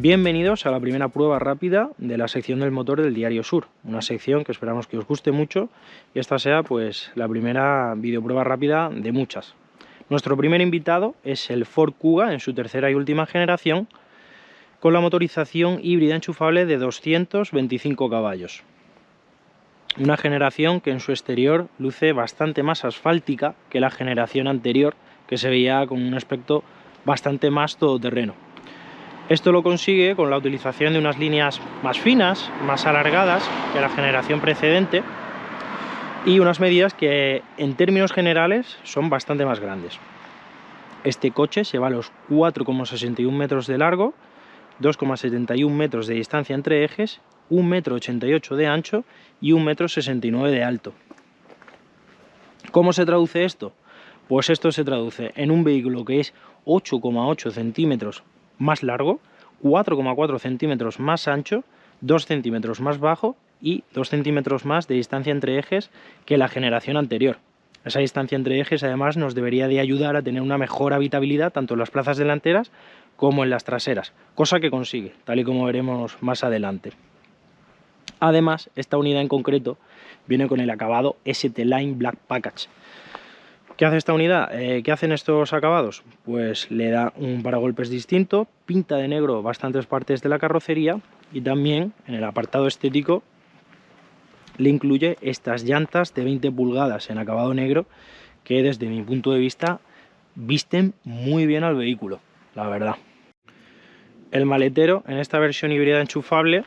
Bienvenidos a la primera prueba rápida de la sección del motor del Diario Sur, una sección que esperamos que os guste mucho y esta sea pues la primera videoprueba rápida de muchas. Nuestro primer invitado es el Ford Kuga en su tercera y última generación con la motorización híbrida enchufable de 225 caballos. Una generación que en su exterior luce bastante más asfáltica que la generación anterior, que se veía con un aspecto bastante más todoterreno. Esto lo consigue con la utilización de unas líneas más finas, más alargadas que la generación precedente y unas medidas que en términos generales son bastante más grandes. Este coche se va a los 4,61 metros de largo, 2,71 metros de distancia entre ejes, 1,88 m de ancho y 1,69 m de alto. ¿Cómo se traduce esto? Pues esto se traduce en un vehículo que es 8,8 centímetros más largo, 4,4 centímetros más ancho, 2 centímetros más bajo y 2 centímetros más de distancia entre ejes que la generación anterior. Esa distancia entre ejes además nos debería de ayudar a tener una mejor habitabilidad tanto en las plazas delanteras como en las traseras, cosa que consigue, tal y como veremos más adelante. Además, esta unidad en concreto viene con el acabado ST-Line Black Package. ¿Qué hace esta unidad? ¿Qué hacen estos acabados? Pues le da un paragolpes distinto, pinta de negro bastantes partes de la carrocería y también en el apartado estético le incluye estas llantas de 20 pulgadas en acabado negro que desde mi punto de vista visten muy bien al vehículo, la verdad. El maletero en esta versión híbrida enchufable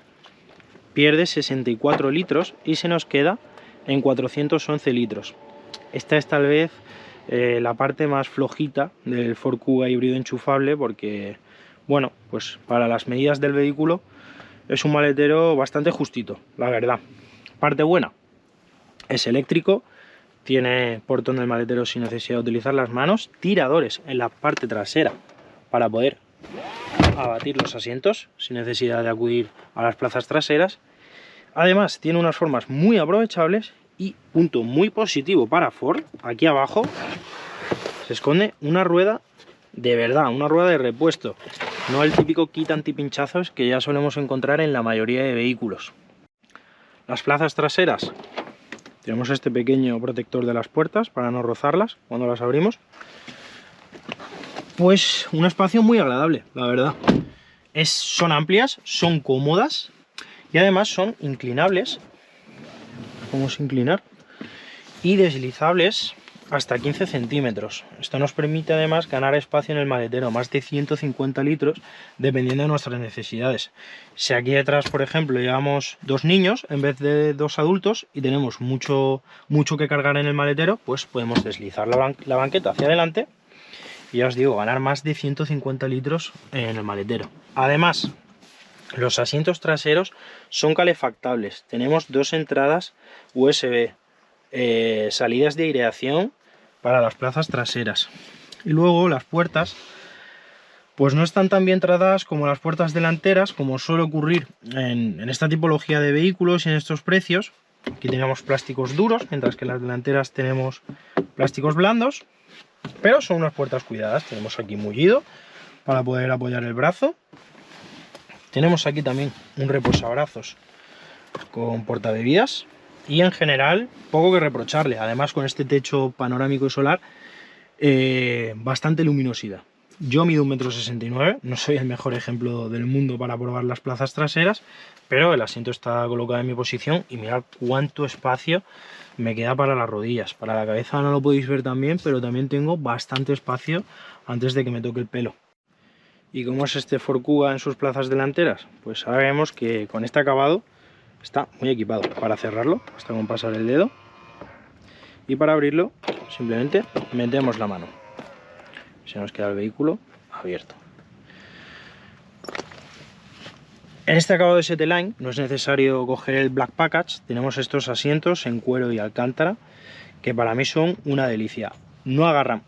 pierde 64 litros y se nos queda en 411 litros. Esta es tal vez la parte más flojita del Ford Kuga híbrido enchufable porque, bueno, pues para las medidas del vehículo es un maletero bastante justito, la verdad. Parte buena, es eléctrico, tiene portón del maletero sin necesidad de utilizar las manos, tiradores en la parte trasera para poder abatir los asientos sin necesidad de acudir a las plazas traseras. Además tiene unas formas muy aprovechables y, punto muy positivo para Ford, aquí abajo se esconde una rueda de verdad, una rueda de repuesto, no el típico kit antipinchazos que ya solemos encontrar en la mayoría de vehículos. Las plazas traseras, tenemos este pequeño protector de las puertas para no rozarlas cuando las abrimos. Pues un espacio muy agradable, la verdad. Son amplias, son cómodas y además son inclinables. Vamos a inclinar. Y deslizables hasta 15 centímetros. Esto nos permite además ganar espacio en el maletero, más de 150 litros, dependiendo de nuestras necesidades. Si aquí detrás, por ejemplo, llevamos 2 niños en vez de 2 adultos y tenemos mucho que cargar en el maletero, pues podemos deslizar la banqueta hacia adelante y ya os digo, ganar más de 150 litros en el maletero. Además, los asientos traseros son calefactables. Tenemos 2 entradas USB, salidas de aireación para las plazas traseras. Y luego las puertas pues no están tan bien tratadas como las puertas delanteras, como suele ocurrir en esta tipología de vehículos y en estos precios. Aquí tenemos plásticos duros, mientras que en las delanteras tenemos plásticos blandos, pero son unas puertas cuidadas. Tenemos aquí mullido para poder apoyar el brazo. Tenemos aquí también un reposabrazos con portabebidas y en general poco que reprocharle. Además, con este techo panorámico y solar, bastante luminosidad. Yo mido 1,69 m, no soy el mejor ejemplo del mundo para probar las plazas traseras, pero el asiento está colocado en mi posición y mirad cuánto espacio me queda para las rodillas. Para la cabeza no lo podéis ver también, pero también tengo bastante espacio antes de que me toque el pelo. ¿Y cómo es este Ford Kuga en sus plazas delanteras? Pues ahora vemos que con este acabado está muy equipado. Para cerrarlo basta con pasar el dedo y para abrirlo simplemente metemos la mano. Se nos queda el vehículo abierto. En este acabado de ST-Line no es necesario coger el Black Package. Tenemos estos asientos en cuero y alcántara que para mí son una delicia. No agarran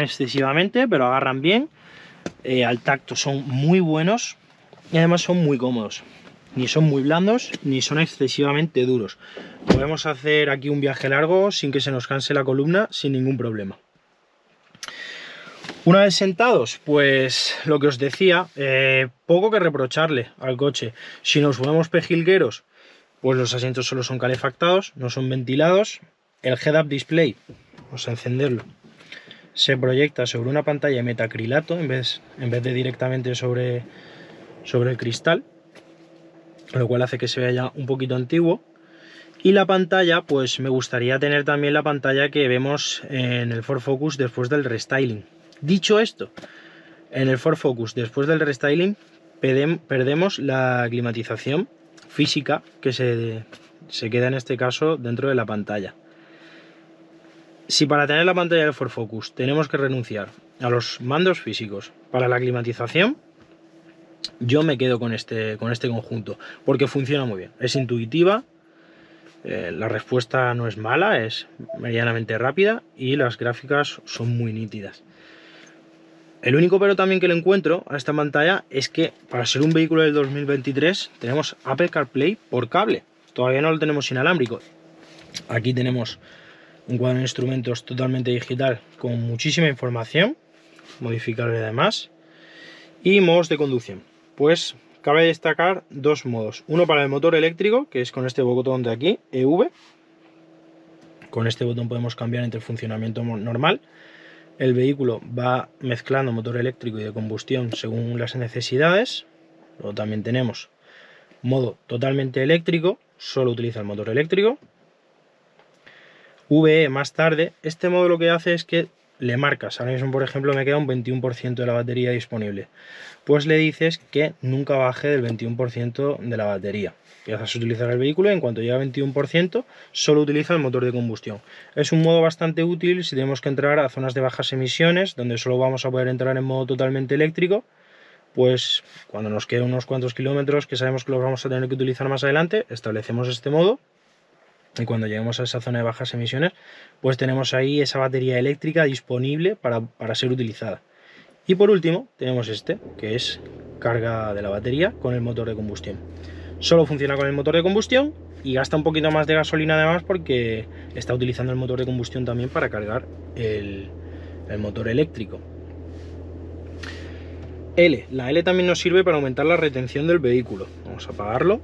excesivamente, pero agarran bien. Al tacto son muy buenos y además son muy cómodos. Ni son muy blandos ni son excesivamente duros. Podemos hacer aquí un viaje largo sin que se nos canse la columna sin ningún problema. Una vez sentados, pues lo que os decía, poco que reprocharle al coche. Si nos ponemos pejilgueros, pues los asientos solo son calefactados, no son ventilados. El head-up display, vamos a encenderlo, se proyecta sobre una pantalla de metacrilato en vez de directamente sobre el cristal, lo cual hace que se vea ya un poquito antiguo. Y la pantalla, pues me gustaría tener también la pantalla que vemos en el Ford Focus después del restyling. Dicho esto, en el Ford Focus después del restyling perdemos la climatización física que se queda en este caso dentro de la pantalla. Si para tener la pantalla del Ford Focus tenemos que renunciar a los mandos físicos para la climatización, yo me quedo con este conjunto, porque funciona muy bien, es intuitiva, la respuesta no es mala, es medianamente rápida y las gráficas son muy nítidas. El único pero también que le encuentro a esta pantalla es que para ser un vehículo del 2023 tenemos Apple CarPlay por cable, todavía no lo tenemos inalámbrico. Aquí tenemos un cuadro de instrumentos totalmente digital con muchísima información, modificable además, y modos de conducción. Pues cabe destacar dos modos, uno para el motor eléctrico, que es con este botón de aquí, EV. Con este botón podemos cambiar entre el funcionamiento normal. El vehículo va mezclando motor eléctrico y de combustión según las necesidades. Luego también tenemos modo totalmente eléctrico, solo utiliza el motor eléctrico. VE más tarde, este modo lo que hace es que le marcas, ahora mismo por ejemplo me queda un 21% de la batería disponible, pues le dices que nunca baje del 21% de la batería. Empiezas a utilizar el vehículo y en cuanto llega a 21% solo utiliza el motor de combustión. Es un modo bastante útil si tenemos que entrar a zonas de bajas emisiones, donde solo vamos a poder entrar en modo totalmente eléctrico, pues cuando nos queden unos cuantos kilómetros que sabemos que los vamos a tener que utilizar más adelante, establecemos este modo. Y cuando lleguemos a esa zona de bajas emisiones, pues tenemos ahí esa batería eléctrica disponible para ser utilizada. Y por último tenemos este, que es carga de la batería con el motor de combustión. Solo funciona con el motor de combustión y gasta un poquito más de gasolina además porque está utilizando el motor de combustión también para cargar el motor eléctrico. La L también nos sirve para aumentar la retención del vehículo. Vamos a apagarlo.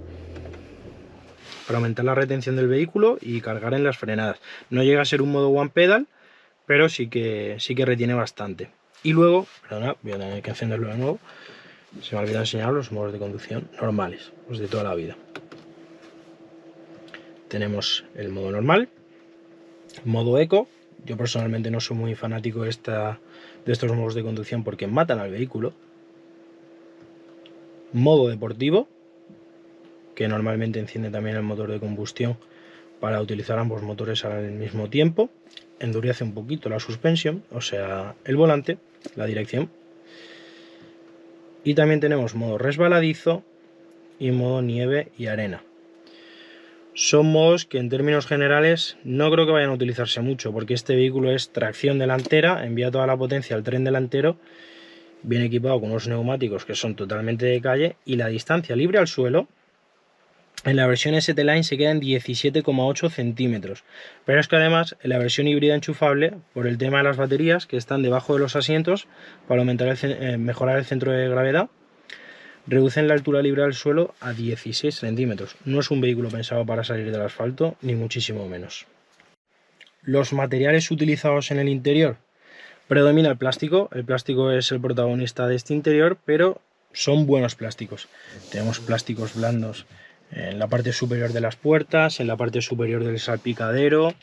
Para aumentar la retención del vehículo y cargar en las frenadas. No llega a ser un modo one pedal, pero sí que retiene bastante. Y luego, perdona, voy a tener que encenderlo de nuevo. Se me ha olvidado enseñar los modos de conducción normales, los de toda la vida. Tenemos el modo normal, modo eco. Yo personalmente no soy muy fanático de estos modos de conducción porque matan al vehículo. Modo deportivo, que normalmente enciende también el motor de combustión para utilizar ambos motores al mismo tiempo. Endurece un poquito la suspensión, o sea, el volante, la dirección. Y también tenemos modo resbaladizo y modo nieve y arena. Son modos que en términos generales no creo que vayan a utilizarse mucho, porque este vehículo es tracción delantera, envía toda la potencia al tren delantero, viene equipado con unos neumáticos que son totalmente de calle y la distancia libre al suelo en la versión ST-Line se queda en 17,8 centímetros, pero es que además en la versión híbrida enchufable, por el tema de las baterías que están debajo de los asientos para mejorar el centro de gravedad, reducen la altura libre al suelo a 16 centímetros. No es un vehículo pensado para salir del asfalto, ni muchísimo menos. Los materiales utilizados en el interior, predomina el plástico es el protagonista de este interior, pero son buenos plásticos. Tenemos plásticos blandos en la parte superior de las puertas, en la parte superior del salpicadero,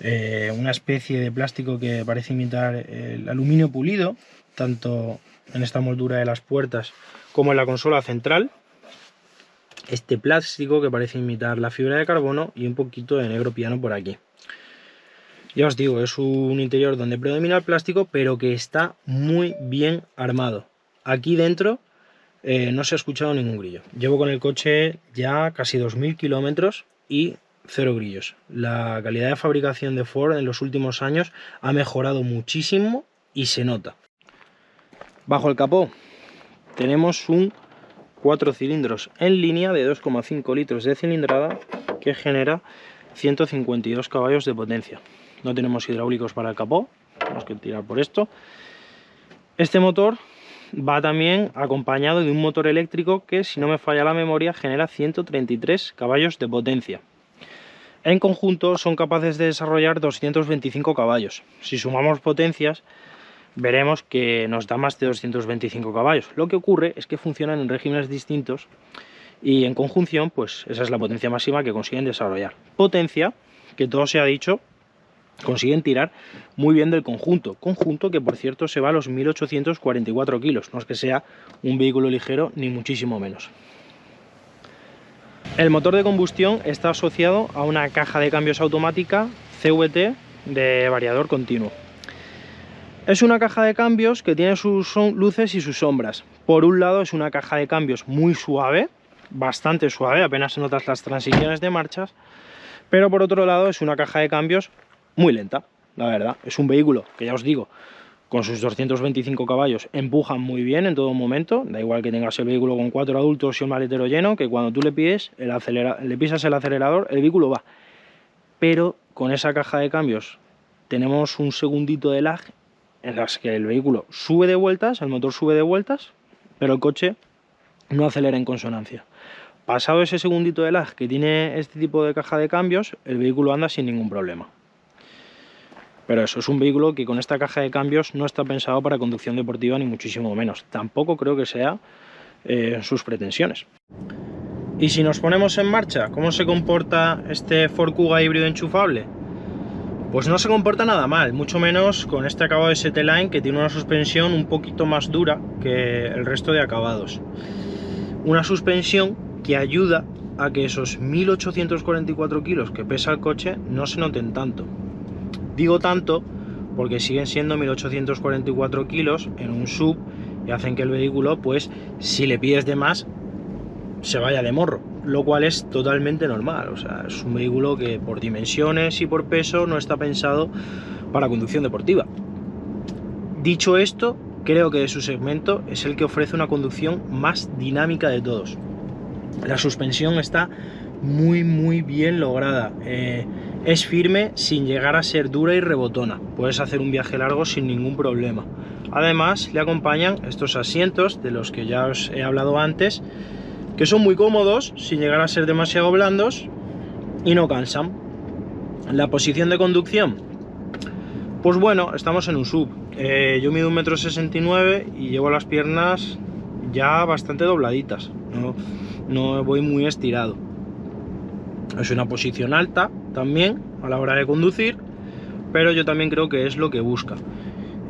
una especie de plástico que parece imitar el aluminio pulido, tanto en esta moldura de las puertas como en la consola central. Este plástico que parece imitar la fibra de carbono y un poquito de negro piano por aquí. Ya os digo, es un interior donde predomina el plástico, pero que está muy bien armado. Aquí dentro no se ha escuchado ningún grillo. Llevo con el coche ya casi 2000 kilómetros y cero grillos. La calidad de fabricación de Ford en los últimos años ha mejorado muchísimo y se nota. Bajo el capó tenemos un 4 cilindros en línea de 2,5 litros de cilindrada que genera 152 caballos de potencia. No tenemos hidráulicos para el capó, tenemos que tirar por esto. Este motor va también acompañado de un motor eléctrico que, si no me falla la memoria, genera 133 caballos de potencia. En conjunto son capaces de desarrollar 225 caballos. Si sumamos potencias, veremos que nos da más de 225 caballos. Lo que ocurre es que funcionan en regímenes distintos y en conjunción, pues esa es la potencia máxima que consiguen desarrollar. Potencia que, todo se ha dicho, consiguen tirar muy bien del conjunto que, por cierto, se va a los 1844 kilos. No es que sea un vehículo ligero ni muchísimo menos. El motor de combustión está asociado a una caja de cambios automática CVT de variador continuo. Es una caja de cambios que tiene sus luces y sus sombras. Por un lado es una caja de cambios muy suave, bastante suave, apenas se notan las transiciones de marchas, pero por otro lado es una caja de cambios muy lenta, la verdad. Es un vehículo que, ya os digo, con sus 225 caballos empuja muy bien en todo momento. Da igual que tengas el vehículo con 4 adultos y un maletero lleno, que cuando tú le pisas el acelerador, el vehículo va. Pero con esa caja de cambios tenemos un segundito de lag en las que el vehículo sube de vueltas, el motor sube de vueltas, pero el coche no acelera en consonancia. Pasado ese segundito de lag que tiene este tipo de caja de cambios, el vehículo anda sin ningún problema. Pero eso, es un vehículo que con esta caja de cambios no está pensado para conducción deportiva ni muchísimo menos. Tampoco creo que sea sus pretensiones. Y si nos ponemos en marcha, ¿cómo se comporta este Ford Kuga híbrido enchufable? Pues no se comporta nada mal, mucho menos con este acabado de ST-Line, que tiene una suspensión un poquito más dura que el resto de acabados. Una suspensión que ayuda a que esos 1844 kilos que pesa el coche no se noten tanto. Digo tanto porque siguen siendo 1844 kilos en un SUV y hacen que el vehículo, pues si le pides de más, se vaya de morro, lo cual es totalmente normal. O sea, es un vehículo que por dimensiones y por peso no está pensado para conducción deportiva. Dicho esto, creo que de su segmento es el que ofrece una conducción más dinámica de todos. La suspensión está muy bien lograda, es firme sin llegar a ser dura y rebotona. Puedes hacer un viaje largo sin ningún problema. Además, le acompañan estos asientos de los que ya os he hablado antes, que son muy cómodos sin llegar a ser demasiado blandos y no cansan. La posición de conducción, pues bueno, estamos en un SUV. Yo mido 1,69 m y llevo las piernas ya bastante dobladitas, no voy muy estirado. Es una posición alta también a la hora de conducir, pero yo también creo que es lo que busca.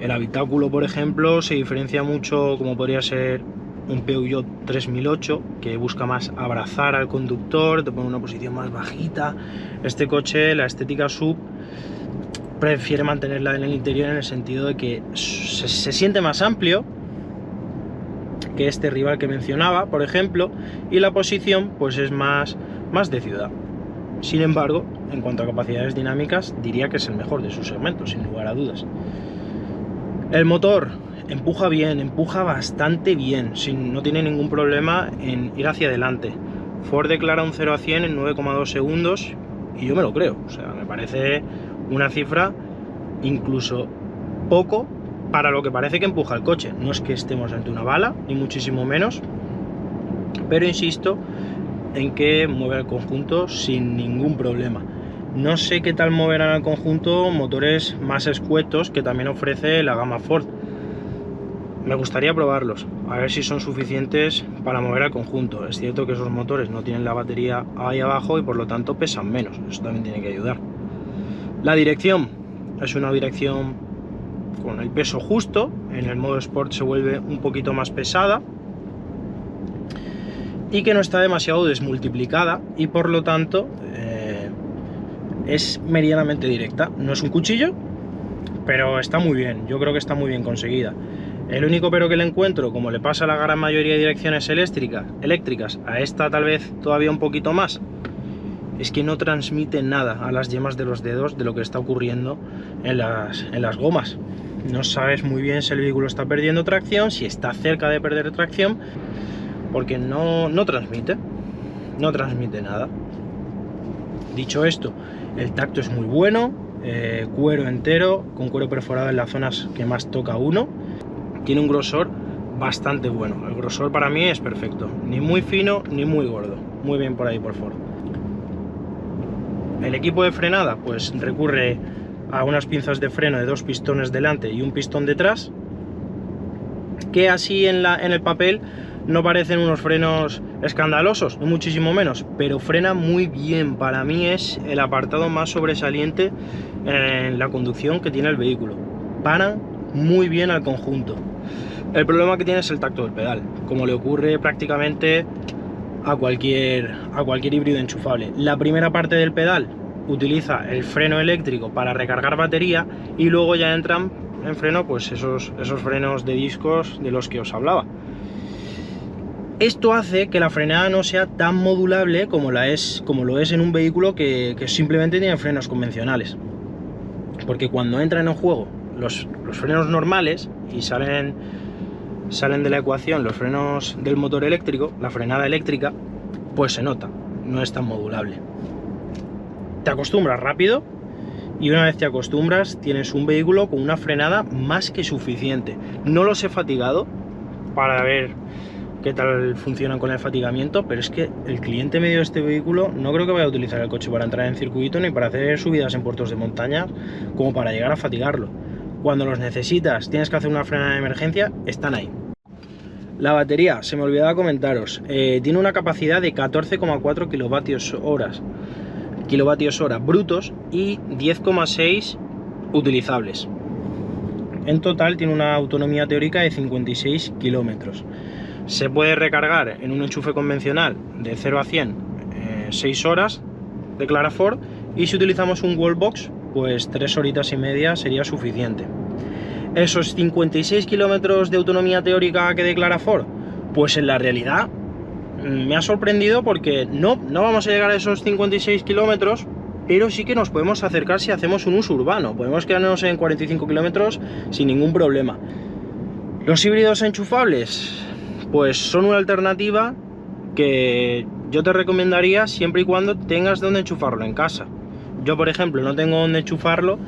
El habitáculo, por ejemplo, se diferencia mucho, como podría ser un Peugeot 3008, que busca más abrazar al conductor, te pone una posición más bajita. Este coche, la estética SUV, prefiere mantenerla en el interior, en el sentido de que se siente más amplio que este rival que mencionaba, por ejemplo, y la posición pues es más de ciudad. Sin embargo, en cuanto a capacidades dinámicas, diría que es el mejor de su segmento, sin lugar a dudas. El motor empuja bien, empuja bastante bien, no tiene ningún problema en ir hacia adelante. Ford declara un 0 a 100 en 9,2 segundos y yo me lo creo. O sea, me parece una cifra incluso poco para lo que parece que empuja el coche. No es que estemos ante una bala, ni muchísimo menos, pero insisto en que mueve el conjunto sin ningún problema. No sé qué tal moverán al conjunto motores más escuetos que también ofrece la gama Ford. Me gustaría probarlos, a ver si son suficientes para mover al conjunto. Es cierto que esos motores no tienen la batería ahí abajo y por lo tanto pesan menos, eso también tiene que ayudar. La dirección es una dirección con el peso justo, en el modo Sport se vuelve un poquito más pesada y que no está demasiado desmultiplicada y por lo tanto es medianamente directa. No es un cuchillo, pero está muy bien, yo creo que está muy bien conseguida. El único pero que le encuentro, como le pasa a la gran mayoría de direcciones eléctricas, a esta tal vez todavía un poquito más, es que no transmite nada a las yemas de los dedos de lo que está ocurriendo en las gomas. No sabes muy bien si el vehículo está perdiendo tracción, si está cerca de perder tracción, porque no transmite nada. Dicho esto, el tacto es muy bueno, cuero entero, con cuero perforado en las zonas que más toca uno. tiene un grosor bastante bueno. El grosor para mí es perfecto, ni muy fino ni muy gordo. Muy bien por ahí por Ford. El equipo de frenada pues recurre a unas pinzas de freno de 2 pistones delante y un pistón detrás, que así en el papel no parecen unos frenos escandalosos, ni muchísimo menos, pero frena muy bien. Para mí es el apartado más sobresaliente en la conducción que tiene el vehículo. Paran muy bien al conjunto. El problema que tiene es el tacto del pedal, como le ocurre prácticamente a cualquier híbrido enchufable. La primera parte del pedal utiliza el freno eléctrico para recargar batería y luego ya entran en freno pues esos frenos de discos de los que os hablaba. Esto hace que la frenada no sea tan modulable como lo es en un vehículo que simplemente tiene frenos convencionales, porque cuando entran en juego los frenos normales y salen de la ecuación los frenos del motor eléctrico, la frenada eléctrica, pues se nota, no es tan modulable. Te acostumbras rápido y una vez te acostumbras tienes un vehículo con una frenada más que suficiente. No los he fatigado para ver qué tal funcionan con el fatigamiento, pero es que el cliente medio de este vehículo no creo que vaya a utilizar el coche para entrar en circuito ni para hacer subidas en puertos de montaña como para llegar a fatigarlo. Cuando los necesitas, tienes que hacer una frenada de emergencia, están ahí. La batería, se me olvidaba comentaros, tiene una capacidad de 14,4 kilovatios hora brutos y 10,6 utilizables. En total tiene una autonomía teórica de 56 kilómetros. Se puede recargar en un enchufe convencional de 0 a 100 6 horas de Claraford, y si utilizamos un wallbox pues 3 horitas y media sería suficiente. Esos 56 kilómetros de autonomía teórica que declara Ford, pues en la realidad me ha sorprendido, porque no vamos a llegar a esos 56 kilómetros, pero sí que nos podemos acercar si hacemos un uso urbano. Podemos quedarnos en 45 kilómetros sin ningún problema. Los híbridos enchufables pues son una alternativa que yo te recomendaría siempre y cuando tengas donde enchufarlo en casa. Yo, por ejemplo, no tengo donde enchufarlo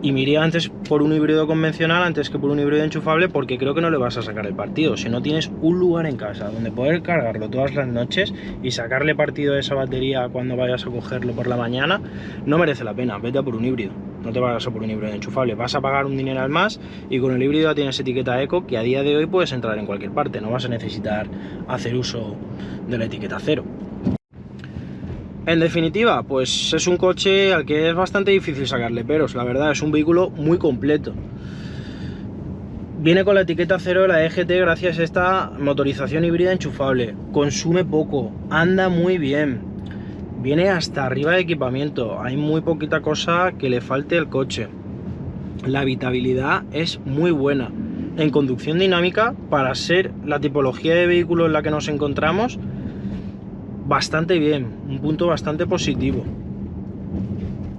y me iría antes por un híbrido convencional antes que por un híbrido enchufable, porque creo que no le vas a sacar el partido. Si no tienes un lugar en casa donde poder cargarlo todas las noches y sacarle partido de esa batería cuando vayas a cogerlo por la mañana, no merece la pena. Vete a por un híbrido, no te vayas a por un híbrido enchufable. Vas a pagar un dinero al más, y con el híbrido ya tienes etiqueta eco, que a día de hoy puedes entrar en cualquier parte, no vas a necesitar hacer uso de la etiqueta cero. En definitiva, pues es un coche al que es bastante difícil sacarle peros. La verdad, es un vehículo muy completo. Viene con la etiqueta cero de la EGT gracias a esta motorización híbrida enchufable. Consume poco, anda muy bien. Viene hasta arriba de equipamiento. Hay muy poquita cosa que le falte al coche. La habitabilidad es muy buena. En conducción dinámica, para ser la tipología de vehículo en la que nos encontramos, bastante bien, un punto bastante positivo.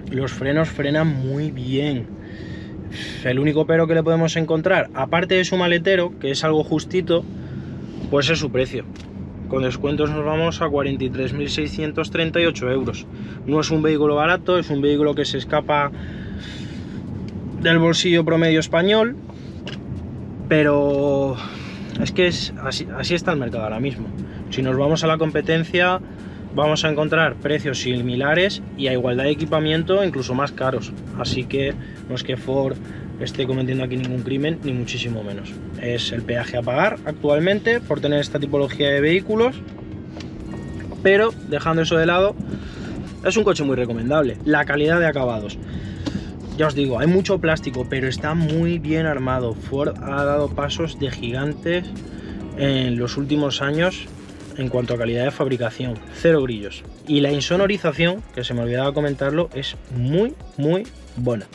Los frenos frenan muy bien. El único pero que le podemos encontrar, aparte de su maletero, que es algo justito, pues es su precio. Con descuentos nos vamos a 43.638 euros. No es un vehículo barato, es un vehículo que se escapa del bolsillo promedio español, pero es que así está el mercado ahora mismo. Si nos vamos a la competencia, vamos a encontrar precios similares y a igualdad de equipamiento incluso más caros. Así que no es que Ford esté cometiendo aquí ningún crimen, ni muchísimo menos. Es el peaje a pagar actualmente por tener esta tipología de vehículos, pero dejando eso de lado, es un coche muy recomendable. La calidad de acabados, ya os digo, hay mucho plástico, pero está muy bien armado. Ford ha dado pasos de gigantes en los últimos años en cuanto a calidad de fabricación. Cero brillos. Y la insonorización, que se me olvidaba comentarlo, es muy buena.